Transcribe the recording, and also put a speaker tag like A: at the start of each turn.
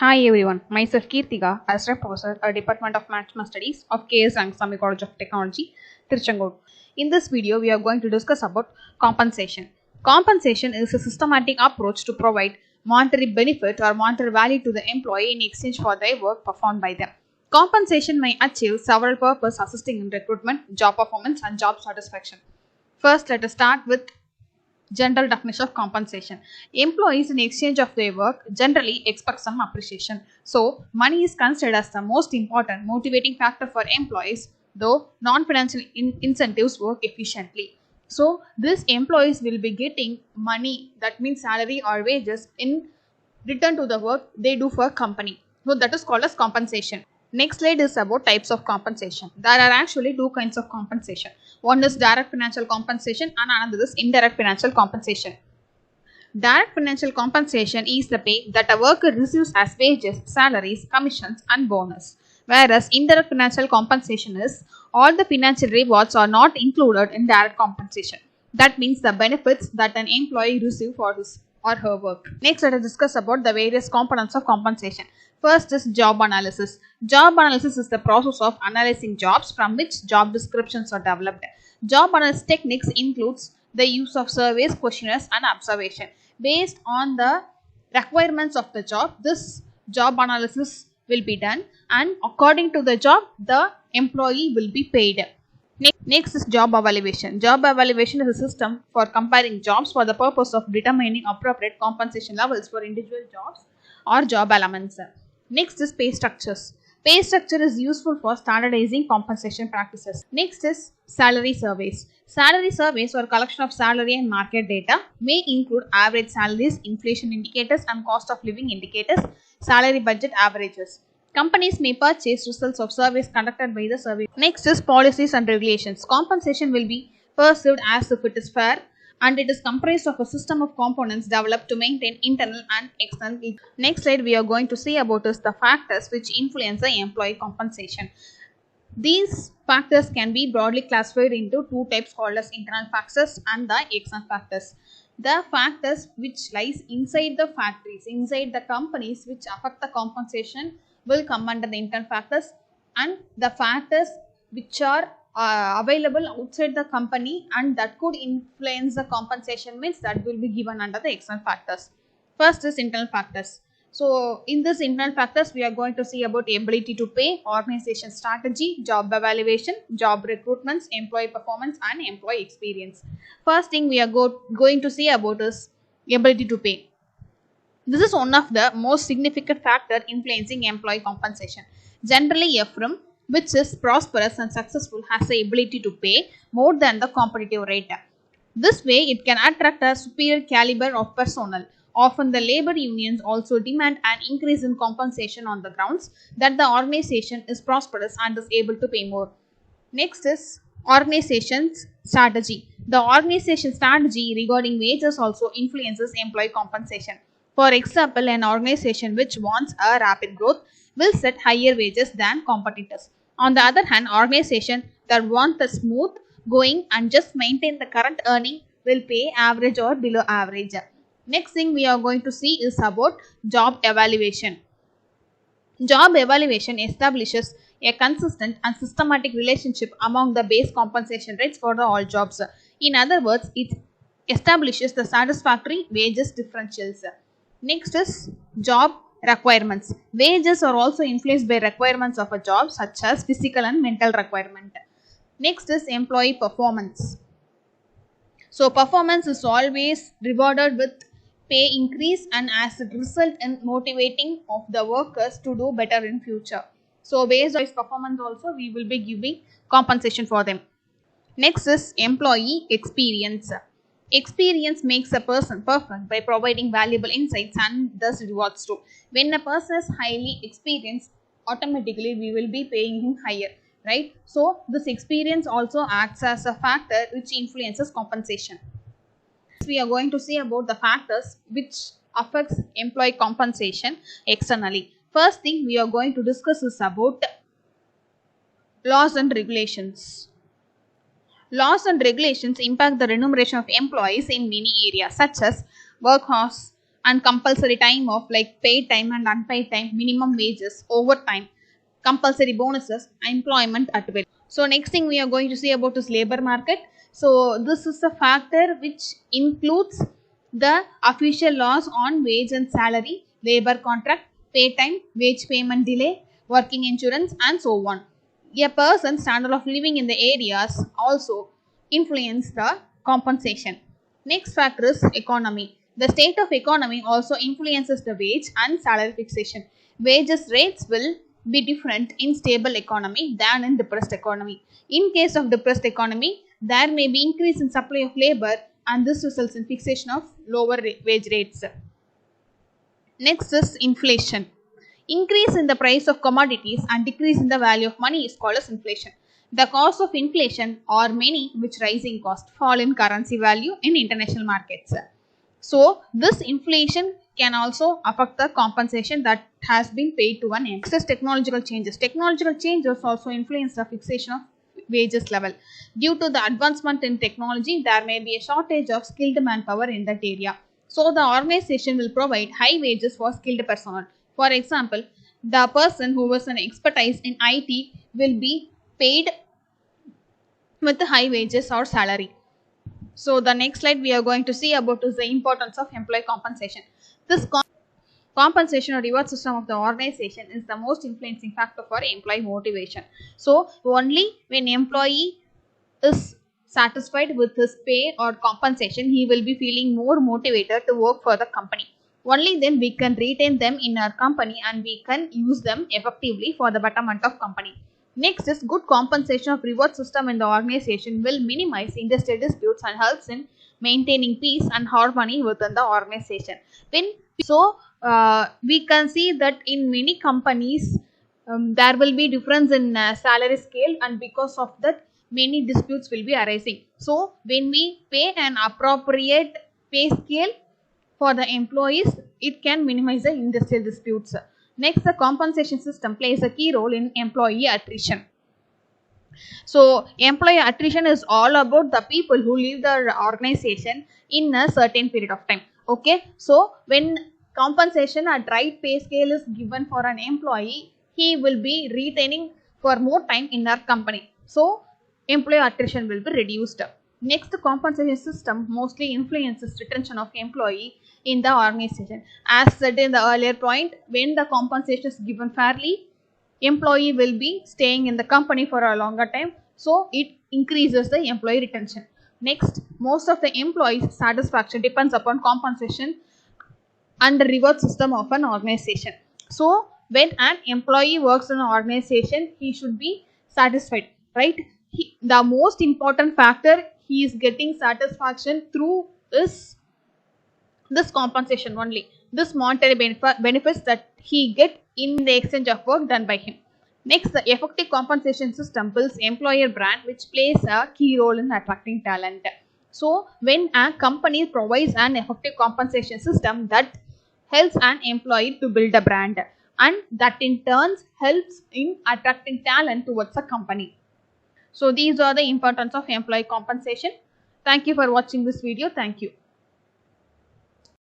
A: Hi everyone, myself Kirtika, Assistant Professor at Department of Management Studies of K.S.Rangasamy College of Technology, Tiruchengood. In this video, we are going to discuss about compensation. Compensation is a systematic approach to provide monetary benefit or monetary value to the employee in exchange for their work performed by them. Compensation may achieve several purposes assisting in recruitment, job performance and job satisfaction. First, let us start with general definition of compensation. Employees in exchange of their work generally expect some appreciation. So, money is considered as the most important motivating factor for employees, though non-financial incentives work efficiently. So, these employees will be getting money, that means salary or wages, in return to the work they do for company. So, that is called as compensation. Next slide is about types of compensation. There are actually two kinds of compensation. One is direct financial compensation and another is indirect financial compensation. Direct financial compensation is the pay that a worker receives as wages, salaries, commissions and bonus. Whereas indirect financial compensation is all the financial rewards are not included in direct compensation. That means the benefits that an employee receives for his or her work. Next, let us discuss about the various components of compensation. First is job analysis. Job analysis is the process of analyzing jobs from which job descriptions are developed. Job analysis techniques includes the use of surveys, questionnaires and observation. Based on the requirements of the job, this job analysis will be done and according to the job, the employee will be paid. Next is job evaluation. Job evaluation is a system for comparing jobs for the purpose of determining appropriate compensation levels for individual jobs or job elements. Next is pay structures. Pay structure is useful for standardizing compensation practices. Next is salary surveys. Salary surveys are a collection of salary and market data, may include average salaries, inflation indicators and cost of living indicators, salary budget averages. Companies may purchase results of surveys conducted by the survey. Next is policies and regulations. Compensation will be perceived as if it is fair and it is comprised of a system of components developed to maintain internal and external. Next slide we are going to see about is the factors which influence the employee compensation. These factors can be broadly classified into two types called as internal factors and the external factors. The factors which lies inside the factories, inside the companies which affect the compensation will come under the internal factors, and the factors which are available outside the company and that could influence the compensation means that will be given under the external factors. First is internal factors. So in this internal factors we are going to see about ability to pay, organization strategy, job evaluation, job recruitments, employee performance and employee experience. First thing we are going to see about is ability to pay. This is one of the most significant factors influencing employee compensation. Generally, a firm which is prosperous and successful has the ability to pay more than the competitive rate. This way, it can attract a superior caliber of personnel. Often, the labor unions also demand an increase in compensation on the grounds that the organization is prosperous and is able to pay more. Next is organization's strategy. The organization strategy regarding wages also influences employee compensation. For example, an organization which wants a rapid growth will set higher wages than competitors. On the other hand, organization that want a smooth going and just maintain the current earning will pay average or below average. Next thing we are going to see is about job evaluation. Job evaluation establishes a consistent and systematic relationship among the base compensation rates for all jobs. In other words, it establishes the satisfactory wages differentials. Next is job requirements. Wages are also influenced by requirements of a job such as physical and mental requirement. Next is employee performance. So performance is always rewarded with pay increase and as it result in motivating of the workers to do better in future. So based on performance also we will be giving compensation for them. Next is employee experience. Experience makes a person perfect by providing valuable insights and thus rewards too. When a person is highly experienced, automatically we will be paying him higher, right? So this experience also acts as a factor which influences compensation. We are going to see about the factors which affects employee compensation externally. First thing we are going to discuss is about laws and regulations. Laws and regulations impact the remuneration of employees in many areas such as work hours, and compulsory time off like paid time and unpaid time, minimum wages, overtime, compulsory bonuses, employment at will. So next thing we are going to see about is labor market. So this is a factor which includes the official laws on wage and salary, labor contract, pay time, wage payment delay, working insurance, and so on. A person's standard of living in the areas also influence the compensation. Next factor is economy. The state of economy also influences the wage and salary fixation. Wages rates will be different in stable economy than in depressed economy. In case of depressed economy, there may be increase in supply of labor and this results in fixation of lower wage rates. Next is inflation. Increase in the price of commodities and decrease in the value of money is called as inflation. The cause of inflation are many which rising cost, fall in currency value in international markets. So this inflation can also affect the compensation that has been paid to an employee. Next is technological changes. Technological changes also influence the fixation of wages level. Due to the advancement in technology, there may be a shortage of skilled manpower in that area. So the organization will provide high wages for skilled personnel. For example, the person who was an expertise in IT will be paid with high wages or salary. So the next slide we are going to see about is the importance of employee compensation. This compensation or reward system of the organization is the most influencing factor for employee motivation. So only when employee is satisfied with his pay or compensation, he will be feeling more motivated to work for the company. Only then we can retain them in our company and we can use them effectively for the betterment of company. Next is good compensation of reward system in the organization will minimize industry disputes and helps in maintaining peace and harmony within the organization. We can see that in many companies there will be difference in salary scale, and because of that many disputes will be arising. So when we pay an appropriate pay scale for the employees, it can minimize the industrial disputes. Next, the compensation system plays a key role in employee attrition. So employee attrition is all about the people who leave the organization in a certain period of time. Okay, so when compensation at right pay scale is given for an employee, he will be retaining for more time in our company. So employee attrition will be reduced. Next, the compensation system mostly influences retention of employee in the organization. As said in the earlier point, when the compensation is given fairly, employee will be staying in the company for a longer time. So it increases the employee retention. Next, most of the employees' satisfaction depends upon compensation and the reward system of an organization. So when an employee works in an organization, he should be satisfied, right? The most important factor he is getting satisfaction through is this compensation only. This monetary benefits that he get in the exchange of work done by him. Next, the effective compensation system builds employer brand, which plays a key role in attracting talent. So when a company provides an effective compensation system, that helps an employee to build a brand, and that in turn helps in attracting talent towards a company. So these are the importance of employee compensation. Thank you for watching this video. Thank you.